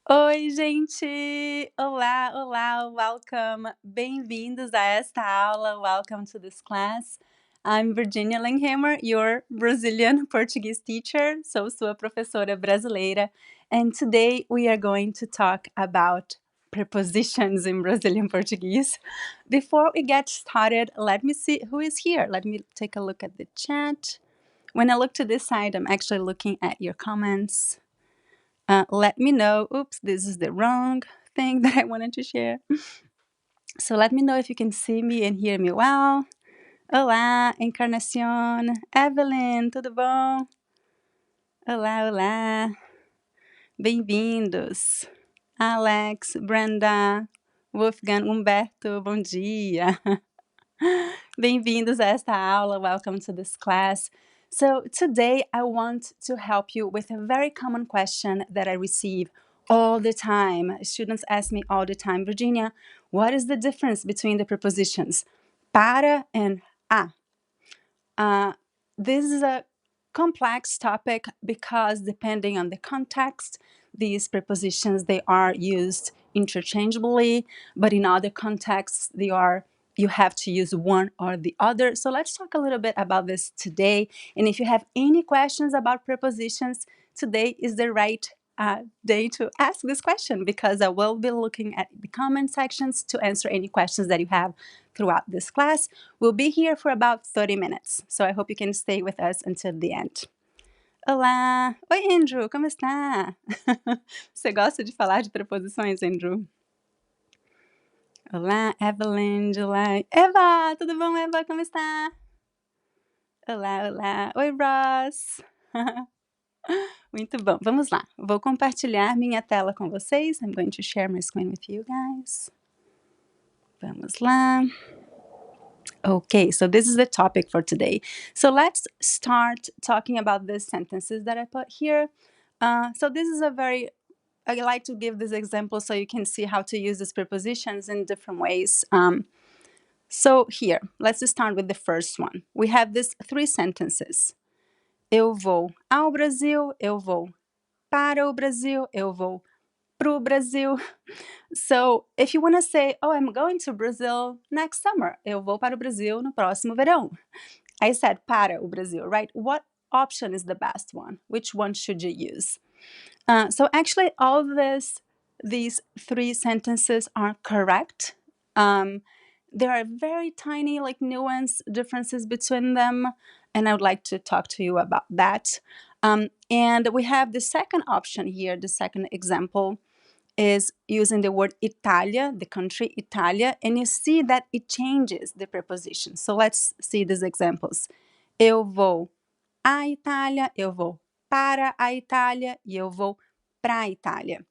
Oi, gente! Olá, olá, welcome! Bem-vindos a esta aula. Welcome to this class. I'm Virginia Langhammer, your Brazilian Portuguese teacher. Sou sua professora brasileira. And today we are going to talk about prepositions in Brazilian Portuguese. Before we get started, let me see who is here. Let me take a look at the chat. When I look to this side, I'm actually looking at your comments. Let me know. Oops, this is the wrong thing that I wanted to share. So let me know if you can see me and hear me well. Olá, Encarnacion. Evelyn, tudo bom? Olá, olá. Bem-vindos. Alex, Brenda, Wolfgang, Humberto, bom dia. Bem-vindos a esta aula. Welcome to this class. So today I want to help you with a very common question that I receive all the time. Students ask me all the time, Virginia, what is the difference between the prepositions para and a? This is a complex topic because depending on the context, these prepositions, they are used interchangeably, but in other contexts, you have to use one or the other. So let's talk a little bit about this today. And if you have any questions about prepositions, today is the right day to ask this question because I will be looking at the comment sections to answer any questions that you have throughout this class. We'll be here for about 30 minutes, so I hope you can stay with us until the end. Olá! Oi, Andrew, como está? Você gosta de falar de preposições, Andrew? Olá, Evelyn, July. Eva, tudo bom, Eva? Como está? Olá, olá. Oi, Ross. Muito bom. Vamos lá. Vou compartilhar minha tela com vocês. I'm going to share my screen with you guys. Vamos lá. Okay, so this is the topic for today. So let's start talking about these sentences that I put here. So this is I like to give this example so you can see how to use these prepositions in different ways. So here, let's start with the first one. We have these three sentences. Eu vou ao Brasil, eu vou para o Brasil, eu vou pro Brasil. So if you want to say, oh, I'm going to Brazil next summer, eu vou para o Brasil no próximo verão. I said para o Brasil, right? What option is the best one? Which one should you use? So actually, all of these three sentences are correct. There are very tiny, like nuance differences between them, and I would like to talk to you about that. And we have the second option here, the second example is using the word Italia, the country Italia, and you see that it changes the preposition. So let's see these examples. Eu vou à Itália, eu vou para a Itália, e eu vou pra Itália.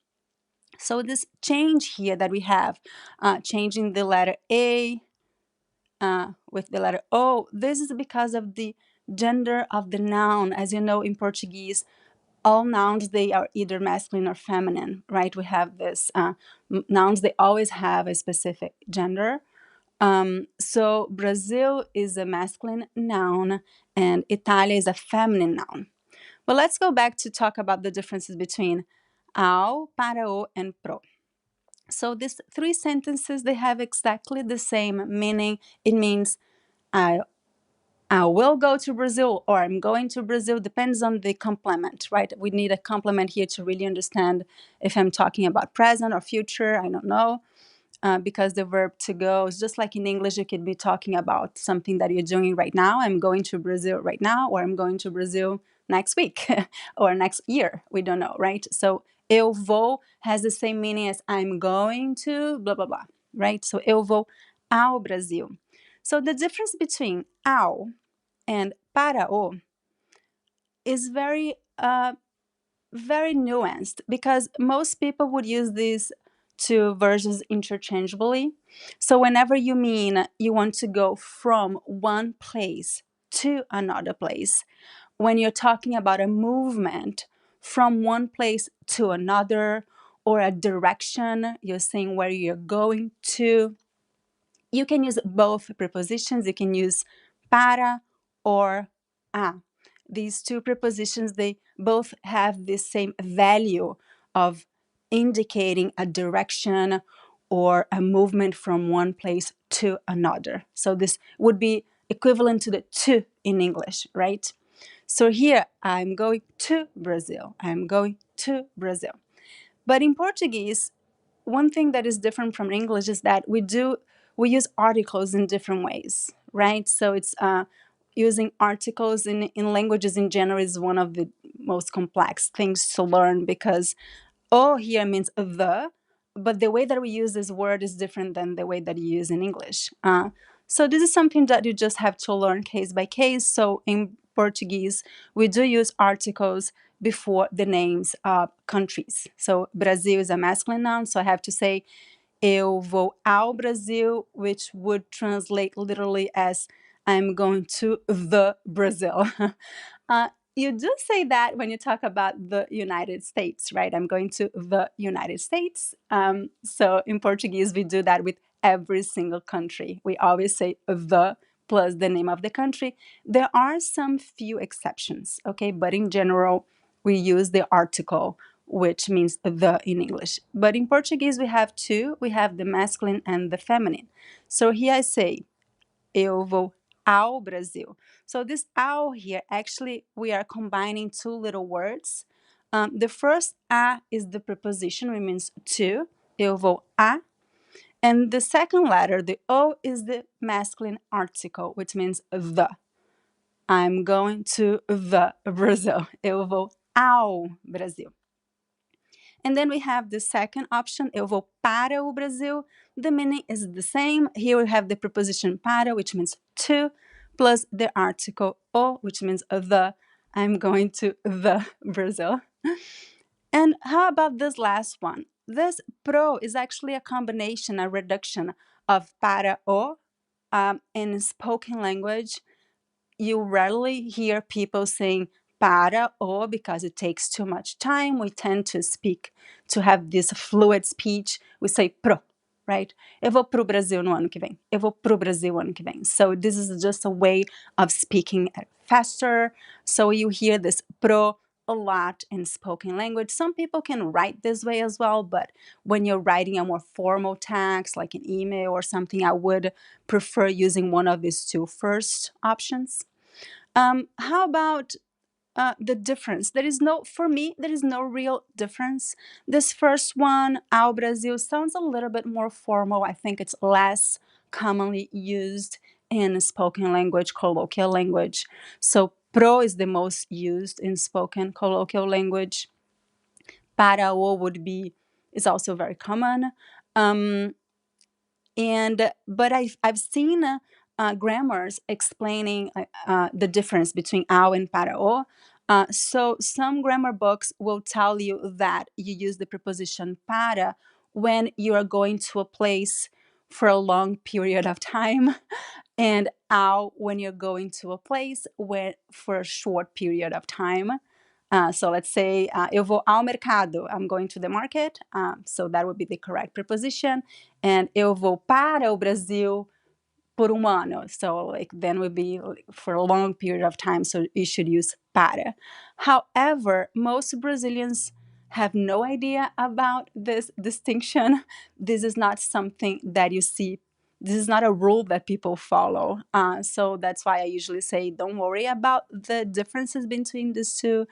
So this change here that we have, changing the letter A with the letter O, this is because of the gender of the noun. As you know, in Portuguese, all nouns, they are either masculine or feminine, right? We have this nouns, they always have a specific gender. So Brazil is a masculine noun and Italia is a feminine noun. But let's go back to talk about the differences between ao, para o, and pro. So these three sentences, they have exactly the same meaning. It means I will go to Brazil or I'm going to Brazil, depends on the complement, right? We need a complement here to really understand if I'm talking about present or future, I don't know. Because the verb to go is just like in English, you could be talking about something that you're doing right now. I'm going to Brazil right now, or I'm going to Brazil next week or next year. We don't know, right? So eu vou has the same meaning as I'm going to blah, blah, blah, right? So eu vou ao Brasil. So the difference between ao and para o is very nuanced because most people would use these two versions interchangeably. So whenever you mean you want to go from one place to another place, when you're talking about a movement from one place to another or a direction, you're saying where you're going to, you can use both prepositions. You can use para or a. These two prepositions, they both have the same value of indicating a direction or a movement from one place to another. So this would be equivalent to the to in English, right? So here, I'm going to Brazil. I'm going to Brazil. But in Portuguese, one thing that is different from English is that we use articles in different ways, right? So it's using articles in languages in general is one of the most complex things to learn, because oh here means the, but the way that we use this word is different than the way that you use in English. So this is something that you just have to learn case by case. So in Portuguese, we do use articles before the names of countries. So Brazil is a masculine noun, so I have to say eu vou ao Brasil, which would translate literally as I'm going to the Brazil. uh, you do say that when you talk about the United States, right? I'm going to the United States. So in Portuguese, we do that with every single country. We always say the plus the name of the country. There are some few exceptions, okay? But in general, we use the article, which means the in English. But in Portuguese, we have two. We have the masculine and the feminine. So here I say, eu vou ao Brasil. So this ao here, actually, we are combining two little words. The first a is the preposition, which means to. Eu vou a. And the second letter, the o, is the masculine article, which means the. I'm going to the Brazil. Eu vou ao Brasil. And then we have the second option, eu vou para o Brasil. The meaning is the same. Here we have the preposition para, which means to, plus the article o, which means the. I'm going to the Brazil. And how about this last one? This pro is actually a combination, a reduction of para o. In spoken language, you rarely hear people saying para ou because it takes too much time. We tend to have this fluid speech. We say pro, right? Eu vou pro Brasil no ano que vem. Eu vou pro Brasil no ano que vem. So this is just a way of speaking faster. So you hear this pro a lot in spoken language. Some people can write this way as well, but when you're writing a more formal text, like an email or something, I would prefer using one of these two first options. How about the difference? For me, there is no real difference. This first one, ao Brasil, sounds a little bit more formal. I think it's less commonly used in spoken language, colloquial language. So pro is the most used in spoken colloquial language. Para o is also very common. But I've seen grammars explaining the difference between ao and para o. So some grammar books will tell you that you use the preposition para when you are going to a place for a long period of time, and ao when you're going to a place for a short period of time. So let's say eu vou ao mercado. I'm going to the market. So that would be the correct preposition. And eu vou para o Brasil por ano. So like then would be for a long period of time. So you should use para. However, most Brazilians have no idea about this distinction. This is not something that you see. This is not a rule that people follow. So that's why I usually say don't worry about the differences between these two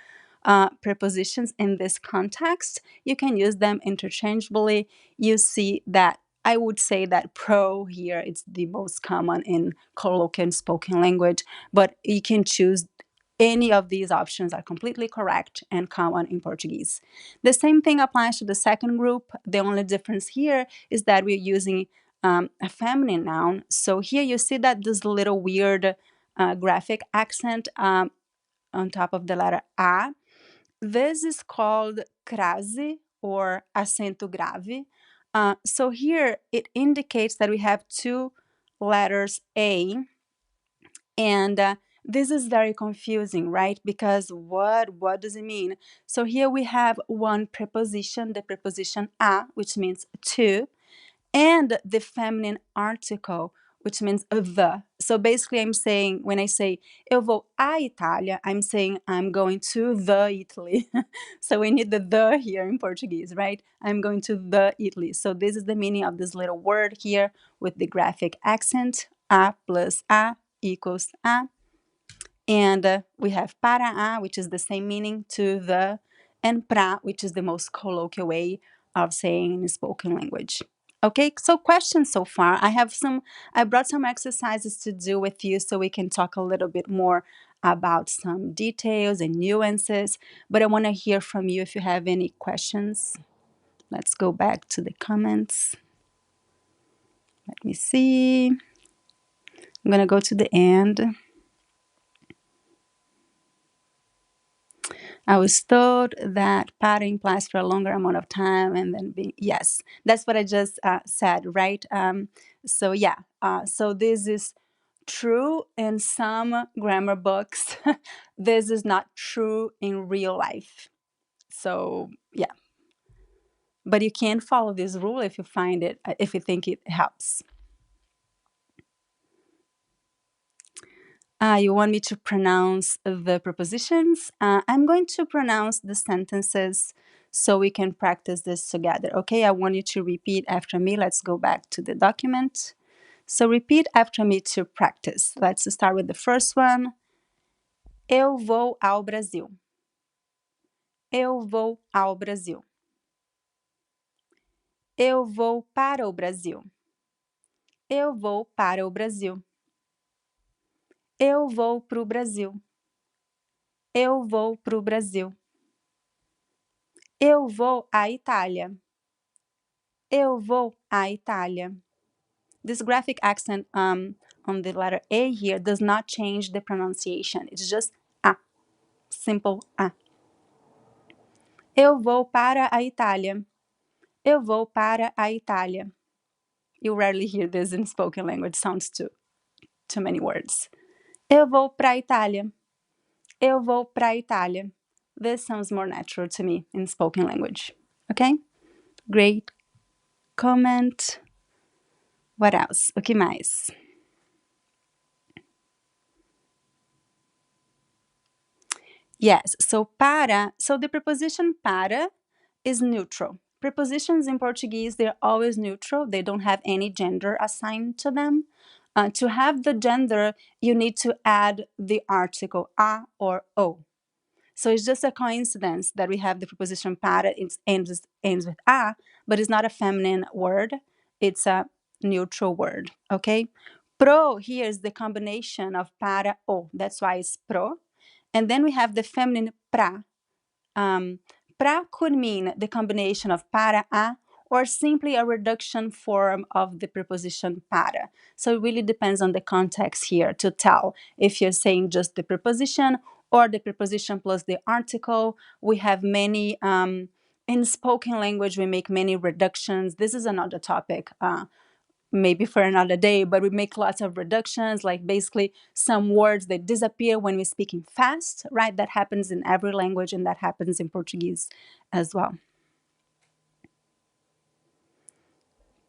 prepositions in this context. You can use them interchangeably. You see that I would say that pro here is the most common in colloquial spoken language, but you can choose any of these options are completely correct and common in Portuguese. The same thing applies to the second group. The only difference here is that we're using a feminine noun. So here you see that this little weird graphic accent on top of the letter A. This is called crase or acento grave. So here it indicates that we have two letters A, and this is very confusing, right? Because what does it mean? So here we have one preposition, the preposition a, which means to, and the feminine article, which means the. So basically I'm saying, when I say eu vou à Itália, I'm saying I'm going to the Italy. So we need the here in Portuguese, right? I'm going to the Italy. So this is the meaning of this little word here with the graphic accent. A plus a equals a. And we have para a, which is the same meaning, to the, and pra, which is the most colloquial way of saying in spoken language. Okay, so questions so far. I brought some exercises to do with you so we can talk a little bit more about some details and nuances, but I want to hear from you if you have any questions. Let's go back to the comments. Let me see. I'm going to go to the end. I was told that padding lasts for a longer amount of time and then being, yes, that's what I just said, right? So yeah, so this is true in some grammar books. This is not true in real life. So yeah, but you can follow this rule if you find it, if you think it helps. You want me to pronounce the prepositions? I'm going to pronounce the sentences so we can practice this together. Okay, I want you to repeat after me. Let's go back to the document. So repeat after me to practice. Let's start with the first one. Eu vou ao Brasil. Eu vou ao Brasil. Eu vou para o Brasil. Eu vou para o Brasil. Eu vou para o Brasil. Eu vou para o Brasil. Eu vou à Itália. Eu vou à Itália. This graphic accent on the letter A here does not change the pronunciation. It's just a. Simple a. Eu vou para a Itália. Eu vou para a Itália. You rarely hear this in spoken language. Sounds too many words. Eu vou para a Itália. Eu vou para a Itália. This sounds more natural to me in spoken language. Okay? Great comment. What else? O que mais? Yes, so para, so the preposition para is neutral. Prepositions in Portuguese, they're always neutral. They don't have any gender assigned to them. To have the gender, you need to add the article a or o. So it's just a coincidence that we have the preposition para, it ends with a, but it's not a feminine word. It's a neutral word, okay? Pro here is the combination of para, o. That's why it's pro. And then we have the feminine pra. Pra could mean the combination of para, a, or simply a reduction form of the preposition para. So it really depends on the context here to tell if you're saying just the preposition or the preposition plus the article. We have many, in spoken language, we make many reductions. This is another topic, maybe for another day, but we make lots of reductions, like basically some words that disappear when we're speaking fast, right? That happens in every language, and that happens in Portuguese as well.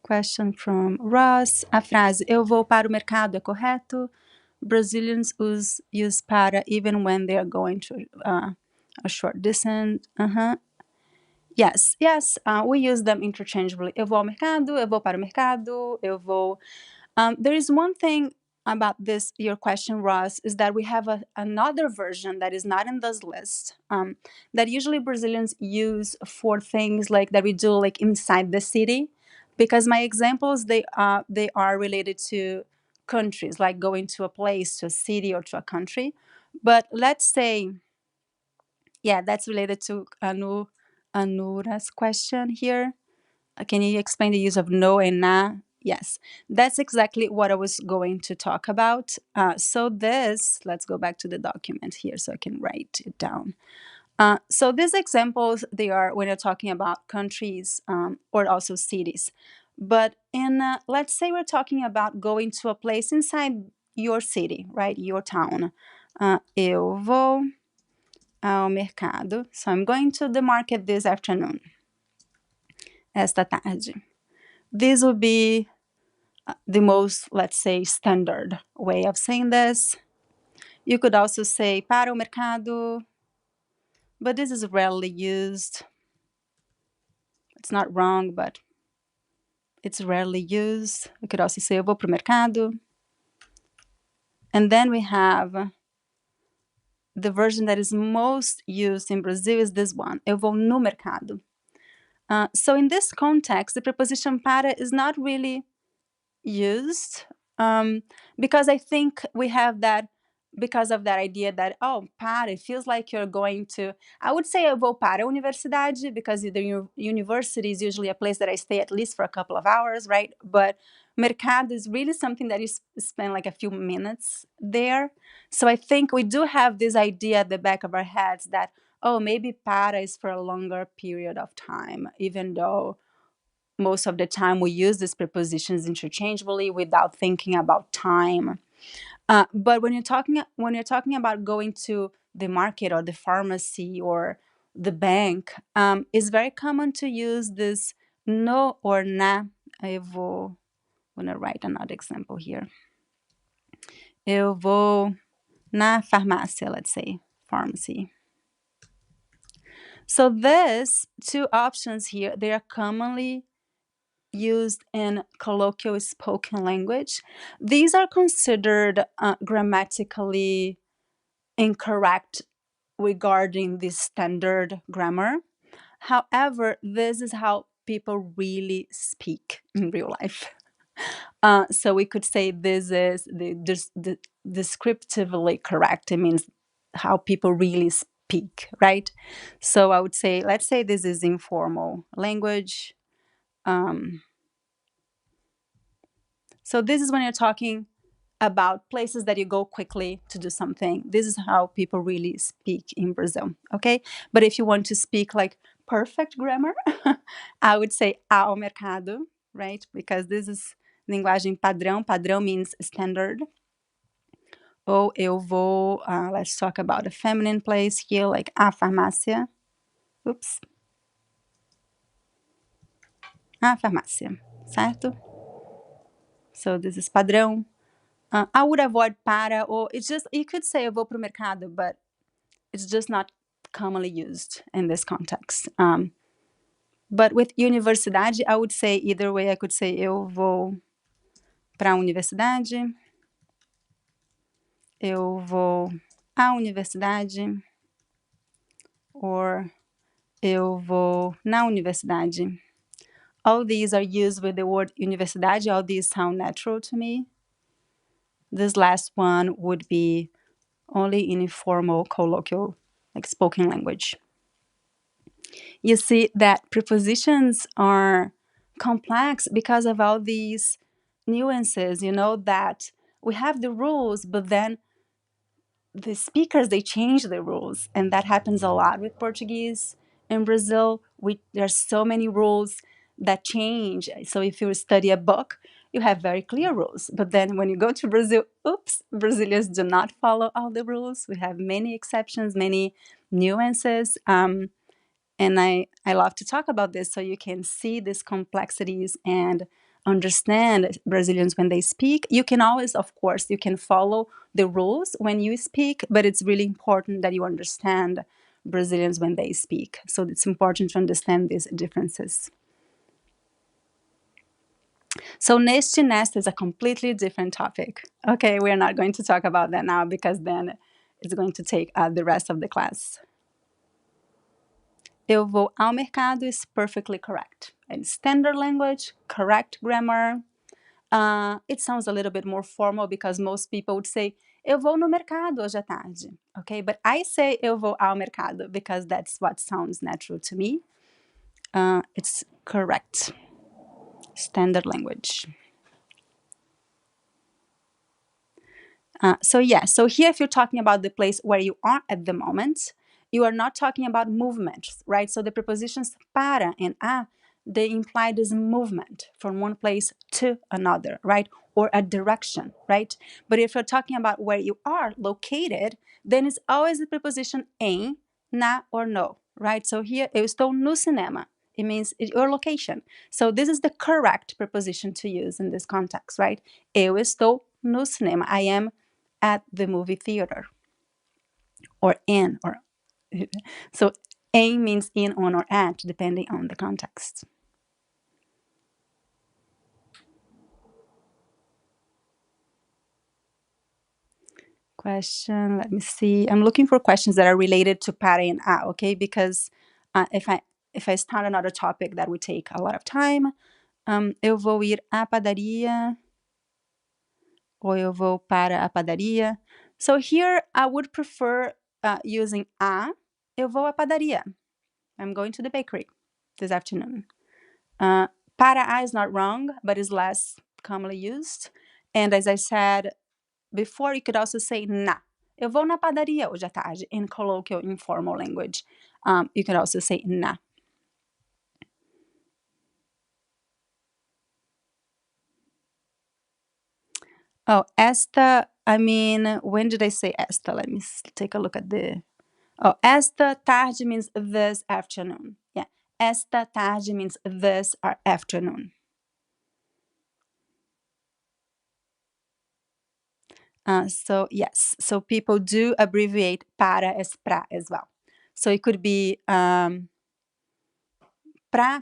Question from Ross. A frase eu vou para o mercado é correto? Brazilians use para even when they are going to a short distance. Yes, we use them interchangeably. Eu vou ao mercado, eu vou para o mercado, eu vou. There is one thing about this, your question, Ross, is that we have another version that is not in this list, that usually Brazilians use for things like that we do like inside the city, because my examples, they are related to countries, like going to a place, to a city, or to a country. But let's say, yeah, that's related to Anura's question here. Can you explain the use of no and na? Yes, that's exactly what I was going to talk about. So this, let's go back to the document here so I can write it down. So these examples, they are when you're talking about countries or also cities. But in, let's say we're talking about going to a place inside your city, right? Your town. Eu vou ao mercado. So I'm going to the market this afternoon. Esta tarde. This would be the most, let's say, standard way of saying this. You could also say para o mercado, but this is rarely used. It's not wrong, but it's rarely used. You could also say eu vou pro mercado. And then we have the version that is most used in Brazil is this one, eu vou no mercado. So in this context, the preposition para is not really used, because I think we have that, because of that idea that, oh, para, it feels like you're going to, I would say eu vou para a universidade, because the university is usually a place that I stay at least for a couple of hours, right? But mercado is really something that you spend like a few minutes there. So I think we do have this idea at the back of our heads that, oh, maybe para is for a longer period of time, even though most of the time we use these prepositions interchangeably without thinking about time. But when you're talking about going to the market or the pharmacy or the bank, it's very common to use this no or na. I'm gonna write another example here. Eu vou na farmácia, let's say, pharmacy. So these two options here, they are commonly used in colloquial spoken language. These are considered grammatically incorrect regarding the standard grammar. However, this is how people really speak in real life. So we could say this is the descriptively correct. It means how people really speak, right? So I would say, let's say this is informal language. So this is when you're talking about places that you go quickly to do something. This is how people really speak in Brazil, okay? But if you want to speak like perfect grammar, I would say ao mercado, right? Because this is linguagem padrão. Padrão means standard. Ou eu vou, let's talk about a feminine place here, like a farmácia. Oops. A farmácia, certo? So this is padrão. I would avoid para, or it's just, you could say eu vou pro mercado, but it's just not commonly used in this context. But with universidade, I would say either way. I could say eu vou para a universidade, eu vou à universidade, or eu vou na universidade. All these are used with the word universidade. All these sound natural to me. This last one would be only in informal, colloquial, like spoken language. You see that prepositions are complex because of all these nuances, that we have the rules, but then the speakers, they change the rules. And that happens a lot with Portuguese. In Brazil, there's so many rules that change. So if you study a book, you have very clear rules. But then when you go to Brazil, oops, Brazilians do not follow all the rules. We have many exceptions, many nuances. And I love to talk about this so you can see these complexities and understand Brazilians when they speak. You can always, of course, you can follow the rules when you speak, but it's really important that you understand Brazilians when they speak. So it's important to understand these differences. So neste, nesta is a completely different topic. Okay, we're not going to talk about that now because then it's going to take the rest of the class. Eu vou ao mercado is perfectly correct. In standard language, correct grammar. It sounds a little bit more formal because most people would say, eu vou no mercado hoje à tarde. Okay, but I say eu vou ao mercado because that's what sounds natural to me. It's correct. Standard language. So here if you're talking about the place where you are at the moment, you are not talking about movement, right? So the prepositions para and a, they imply this movement from one place to another, right? Or a direction, right? But if you're talking about where you are located, then it's always the preposition em, na, or no, right? So here, eu estou no cinema. It means your location. So this is the correct preposition to use in this context, right? Eu estou no cinema. I am at the movie theater. Or in, or so em means in, on, or at, depending on the context. Question, let me see. I'm looking for questions that are related to para and a, okay? Because if I start another topic, that would take a lot of time. Eu vou ir à padaria, ou eu vou para a padaria. So here I would prefer using a. Eu vou à padaria. I'm going to the bakery this afternoon. Para a is not wrong, but is less commonly used. And as I said before, you could also say na. Eu vou na padaria hoje à tarde, in colloquial, informal language. You could also say na. Oh, esta, I mean, when did I say esta? Let me take a look at the... Oh, esta tarde means this afternoon. Yeah, esta tarde means this afternoon. So yes, so people do abbreviate para as pra as well. So it could be, pra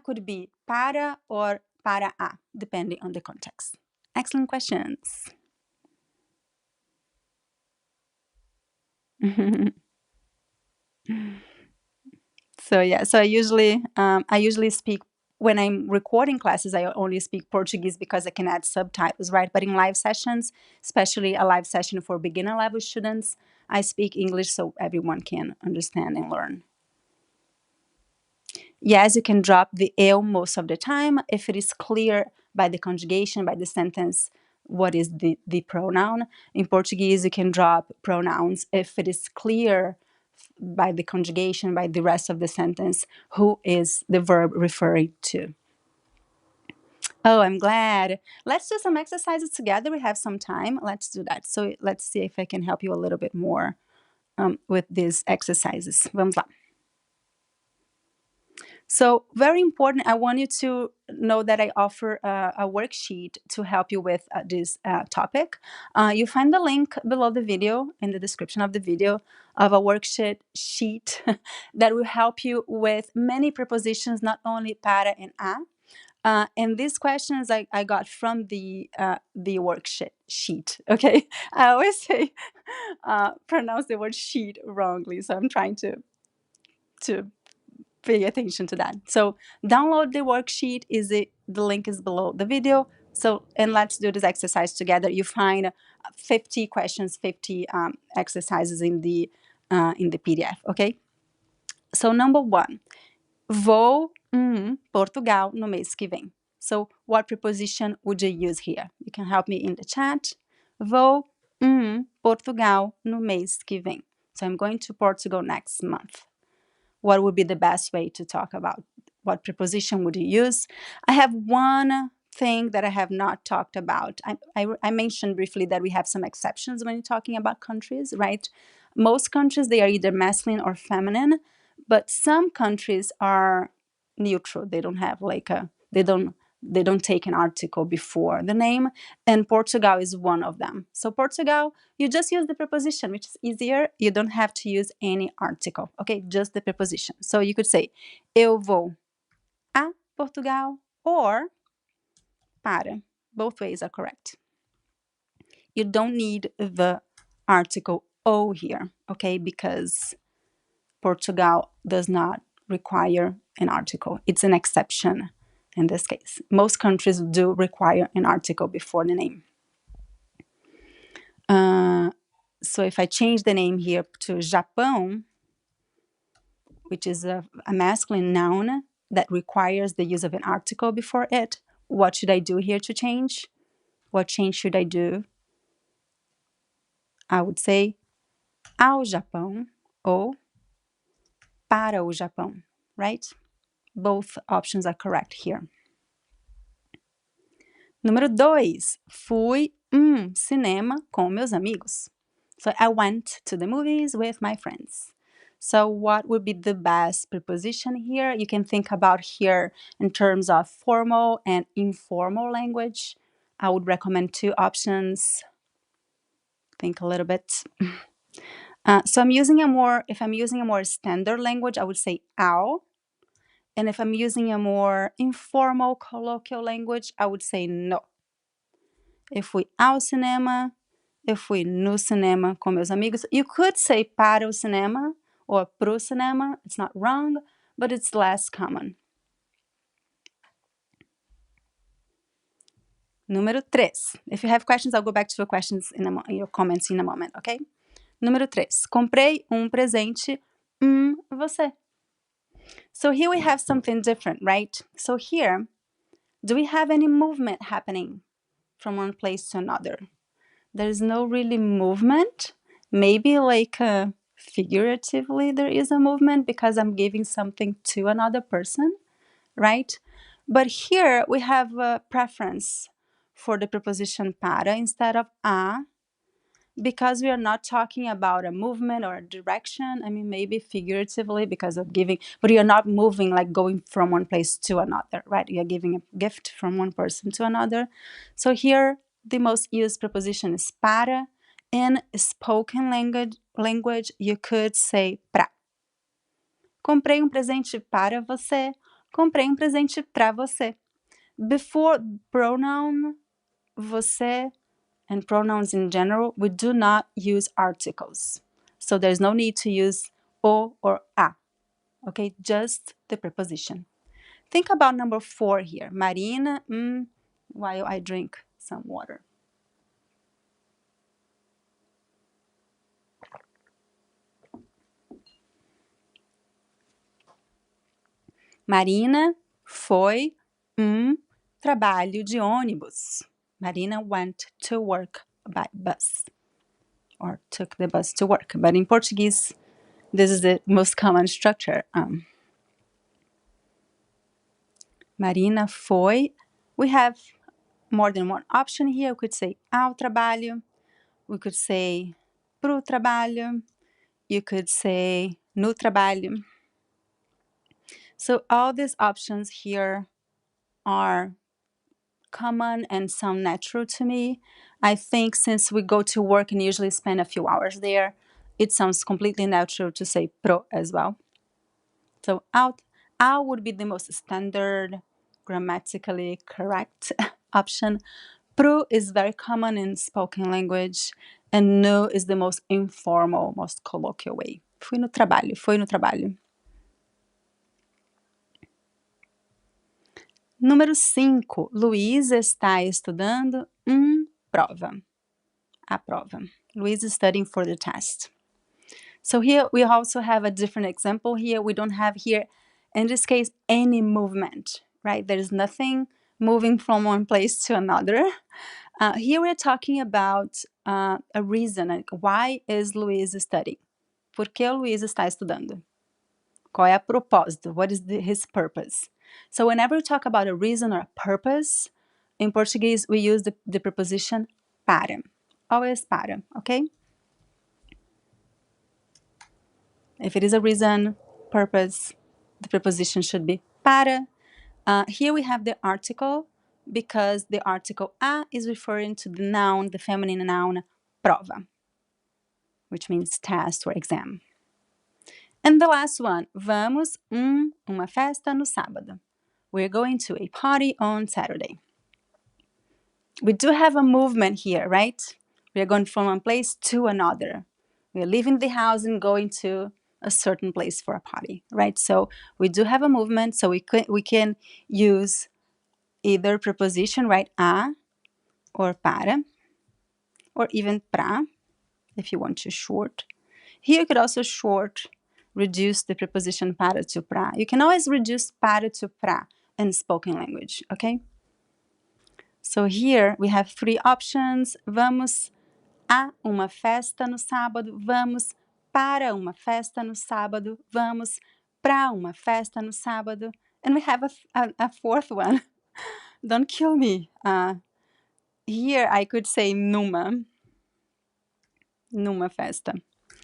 could be para or para a, depending on the context. Excellent questions. So yeah, so I usually speak, when I'm recording classes, I only speak Portuguese because I can add subtitles, right? But in live sessions, especially a live session for beginner level students, I speak English so everyone can understand and learn. Yes, you can drop the eu most of the time if it is clear by the conjugation, by the sentence, what is the pronoun. In Portuguese, you can drop pronouns if it is clear by the conjugation, by the rest of the sentence, who is the verb referring to. Oh, I'm glad. Let's do some exercises together. We have some time. Let's do that. So let's see if I can help you a little bit more with these exercises. Vamos lá. So very important, I want you to know that I offer a worksheet to help you with this topic. You find the link below the video, in the description of the video, of a worksheet that will help you with many prepositions, not only para and a. And these questions I got from the worksheet, okay? I always say, pronounce the word sheet wrongly, so I'm trying to pay attention to that. So download the worksheet, the link is below the video. So, and let's do this exercise together. You find 50 questions, 50 exercises in the PDF, okay? So number 1, vou Portugal no mês que vem. So what preposition would you use here? You can help me in the chat. Vou Portugal no mês que vem. So I'm going to Portugal next month. What would be the best way to talk about? What preposition would you use? I have one thing that I have not talked about. I mentioned briefly that we have some exceptions when you're talking about countries, right? Most countries, they are either masculine or feminine, but some countries are neutral. They don't have they don't take an article before the name, and Portugal is one of them. So Portugal, you just use the preposition, which is easier. You don't have to use any article, okay? Just the preposition. So you could say, eu vou a Portugal or para. Both ways are correct. You don't need the article o here, okay? Because Portugal does not require an article. It's an exception in this case. Most countries do require an article before the name. So if I change the name here to Japão, which is a masculine noun that requires the use of an article before it, what should I do here to change? What change should I do? I would say ao Japão ou para o Japão, right? Both options are correct here. Número 2, fui cinema com meus amigos. So I went to the movies with my friends. So what would be the best preposition here? You can think about here in terms of formal and informal language. I would recommend two options. Think a little bit. So if I'm using a more standard language, I would say ao. And if I'm using a more informal colloquial language, I would say no. Eu fui ao cinema, eu fui no cinema com meus amigos. You could say para o cinema or pro cinema. It's not wrong, but it's less common. Número 3. If you have questions, I'll go back to your questions in your comments in a moment, okay? Número 3. Comprei presente, você. So here we have something different, right? So here, do we have any movement happening from one place to another? There's no really movement. Maybe like figuratively there is a movement because I'm giving something to another person, right? But here we have a preference for the preposition para instead of a, because we are not talking about a movement or a direction. I mean, maybe figuratively because of giving, but you're not moving like going from one place to another, right? You're giving a gift from one person to another. So here, the most used preposition is para. In spoken language, you could say pra. Comprei presente para você. Comprei presente pra você. Before pronoun você and pronouns in general, we do not use articles. So there's no need to use o or a, okay? Just the preposition. Think about number 4 here. Marina, while I drink some water. Marina foi trabalho de ônibus. Marina went to work by bus or took the bus to work. But in Portuguese, this is the most common structure. Marina foi. We have more than one option here. We could say ao trabalho. We could say pro trabalho. You could say no trabalho. So all these options here are common and sound natural to me. I think since we go to work and usually spend a few hours there, it sounds completely natural to say pro as well. So ao would be the most standard, grammatically correct option. Pro is very common in spoken language, and no is the most informal, most colloquial way. Fui no trabalho, foi no trabalho. Número 5. Luiz está estudando prova. A prova. Luiz is studying for the test. So here we also have a different example here. We don't have here, in this case, any movement, right? There's nothing moving from one place to another. Here we're talking about a reason. Like, why is Luiz studying? Por que o Luiz está estudando? Qual é a propósito? What is his purpose? So whenever we talk about a reason or a purpose, in Portuguese, we use the preposition para. Always para, okay? If it is a reason, purpose, the preposition should be para. Here we have the article because the article a is referring to the noun, the feminine noun, prova, which means test or exam. And the last one, vamos uma festa no sábado. We're going to a party on Saturday. We do have a movement here, right? We are going from one place to another. We are leaving the house and going to a certain place for a party, right? So we do have a movement, so we can use either preposition, right? A or para, or even pra, if you want to short. Here you could also reduce the preposition para to pra. You can always reduce para to pra in spoken language, okay? So here we have 3 options. Vamos a uma festa no sábado. Vamos para uma festa no sábado. Vamos pra uma festa no sábado. And we have a 4th one. Don't kill me. Here I could say numa festa.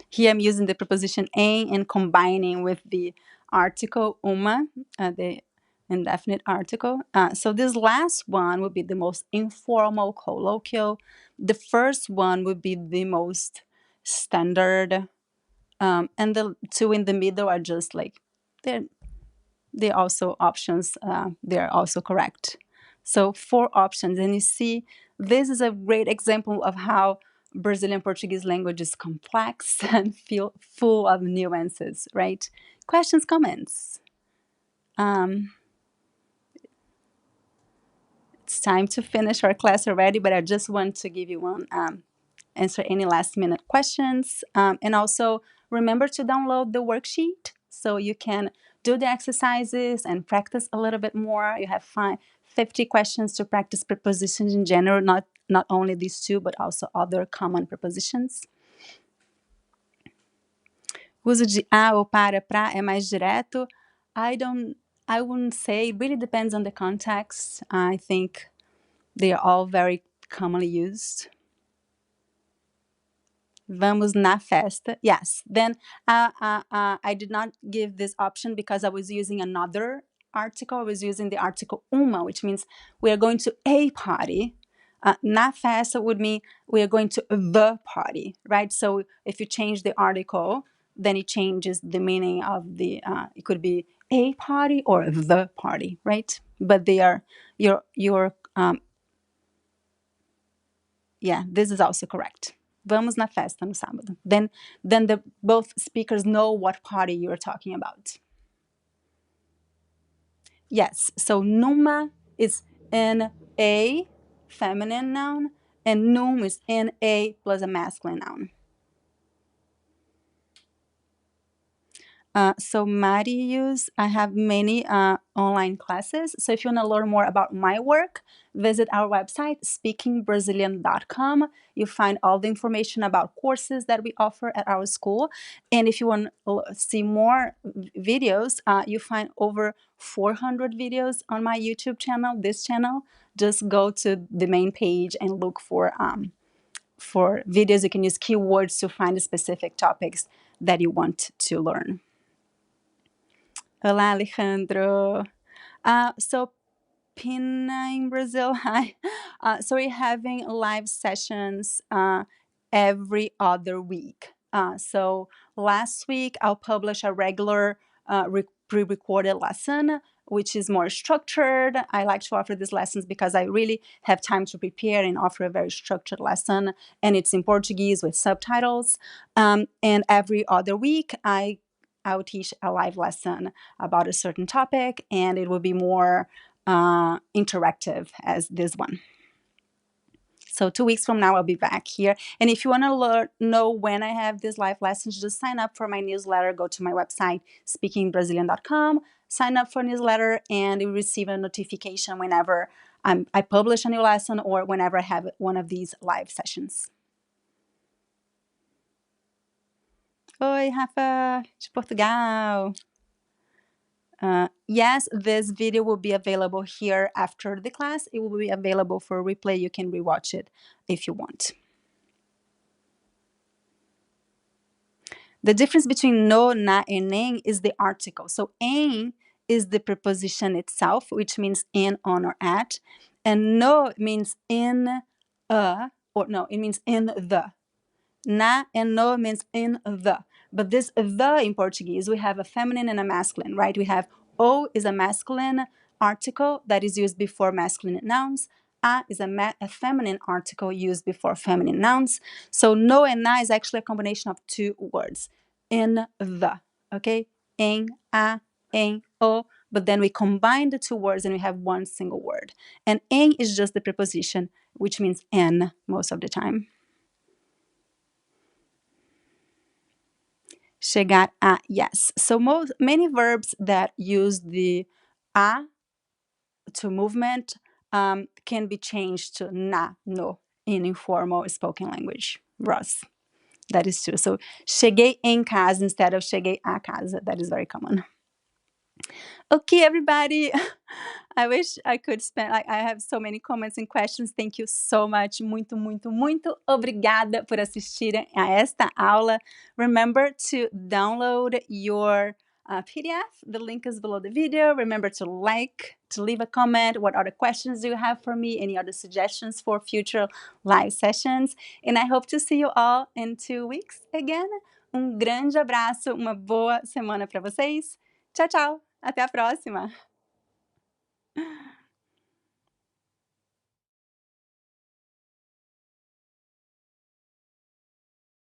Here I'm using the preposition em and combining with the article uma, the indefinite article. So this last one would be the most informal, colloquial. The first one would be the most standard. And the two in the middle are just like, they're also options. They're also correct. So 4 options. And you see, this is a great example of how Brazilian Portuguese language is complex and feel full of nuances, right? Questions, comments? It's time to finish our class already, but I just want to give you one, answer any last minute questions. And also remember to download the worksheet so you can do the exercises and practice a little bit more. You have 50 questions to practice prepositions in general, not only these two, but also other common prepositions. Uso de a ou para, pra é mais direto. I wouldn't say. It really depends on the context. I think they are all very commonly used. Vamos na festa. Yes. Then I did not give this option because I was using another article. I was using the article uma, which means we are going to a party. Na festa would mean we are going to the party, right? So if you change the article, then it changes the meaning of the, it could be a party or the party, right? But they are your yeah, this is also correct. Vamos na festa no sábado. Then the both speakers know what party you're talking about. Yes, so numa is in a feminine noun, and num is in a plus a masculine noun. So Marius, I have many online classes. So if you want to learn more about my work, visit our website, speakingbrazilian.com. You find all the information about courses that we offer at our school. And if you want to see more videos, you find over 400 videos on my YouTube channel, this channel. Just go to the main page and look for videos. You can use keywords to find the specific topics that you want to learn. Olá, Alejandro. So Pina in Brazil, hi. So we're having live sessions every other week. So last week I'll publish a regular pre-recorded lesson, which is more structured. I like to offer these lessons because I really have time to prepare and offer a very structured lesson, and it's in Portuguese with subtitles. And every other week I'll teach a live lesson about a certain topic, and it will be more interactive as this one. So 2 weeks from now, I'll be back here. And if you want to know when I have these live lessons, just sign up for my newsletter. Go to my website, speakingbrazilian.com, sign up for newsletter, and you receive a notification whenever I publish a new lesson or whenever I have one of these live sessions. Oi, Rafa, de Portugal. Yes, this video will be available here after the class. It will be available for replay. You can rewatch it if you want. The difference between no, na, and em is the article. So em is the preposition itself, which means in, on, or at. And no means in it means in the. Na and no means in the. But this the in Portuguese, we have a feminine and a masculine, right? We have o is a masculine article that is used before masculine nouns. A is a feminine article used before feminine nouns. So no and na is actually a combination of 2 words. In the, okay? Em, a, em, o. But then we combine the 2 words and we have one single word. And em is just the preposition, which means in most of the time. Chegar a, yes. So many verbs that use the a to movement can be changed to na, no, in informal spoken language. Ross, that is true. So cheguei em casa instead of cheguei a casa. That is very common. Okay, everybody. I wish I could spend like, I have so many comments and questions. Thank you so much. Muito, muito, muito obrigada por assistirem a esta aula. Remember to download your PDF. The link is below the video. Remember to like, to leave a comment. What other questions do you have for me? Any other suggestions for future live sessions? And I hope to see you all in 2 weeks again. Grande abraço, uma boa semana para vocês. Tchau, tchau. Até a próxima.